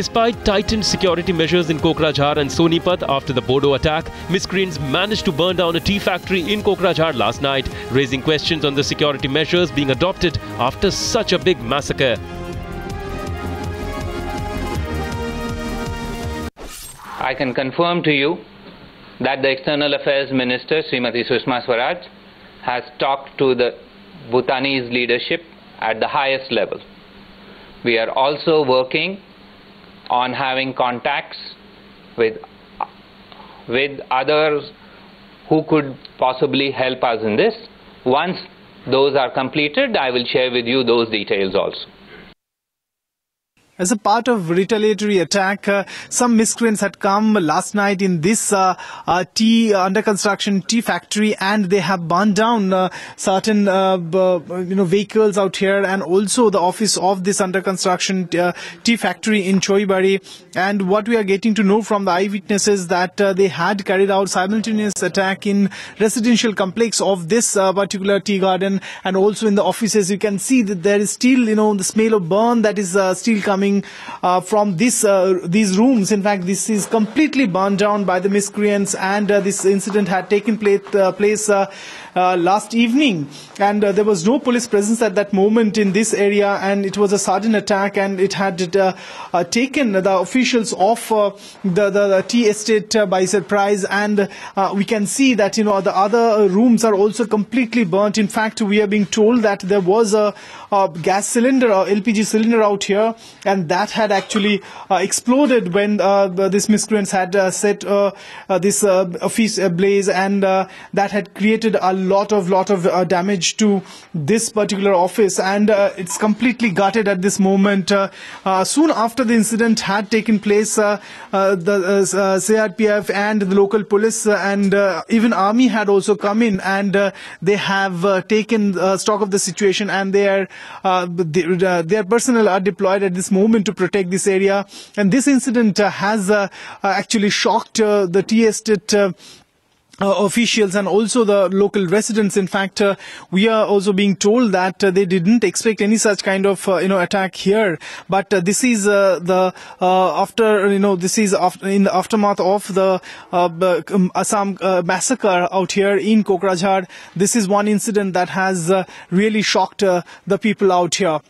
Despite tightened security measures in Kokrajhar and Sonipat after the Bodo attack, miscreants managed to burn down a tea factory in Kokrajhar last night, raising questions on the security measures being adopted after such a big massacre. I can confirm to you that the External Affairs Minister, Srimati Sushma Swaraj, has talked to the Bhutanese leadership at the highest level. We are also working on having contacts with others who could possibly help us in this. Once those are completed, I will share with you those details also. As a part of retaliatory attack, some miscreants had come last night in this tea under construction tea factory, and they have burned down certain vehicles out here, and also the office of this under construction tea factory in Choibari. And what we are getting to know from the eyewitnesses that they had carried out simultaneous attack in residential complex of this particular tea garden, and also in the offices. You can see that there is still the smell of burn that is still coming from these rooms. In fact, this is completely burned down by the miscreants, and this incident had taken place last evening, and there was no police presence at that moment in this area, and it was a sudden attack, and it had taken the officials of the tea estate by surprise. And we can see that the other rooms are also completely burnt. In fact, we are being told that there was a gas cylinder or LPG cylinder out here, and that had actually exploded when these miscreants had set this office ablaze, and that had created a lot of damage to this particular office, and it's completely gutted at this moment. Soon after the incident had taken place, the CRPF and the local police and even army had also come in, and they have taken stock of the situation, and their personnel are deployed at this moment to protect this area. And this incident has actually shocked the tea estate officials and also the local residents. In fact, we are also being told that they didn't expect any such kind of attack here. But this is in the aftermath of the Assam massacre out here in Kokrajhar. This is one incident that has really shocked the people out here.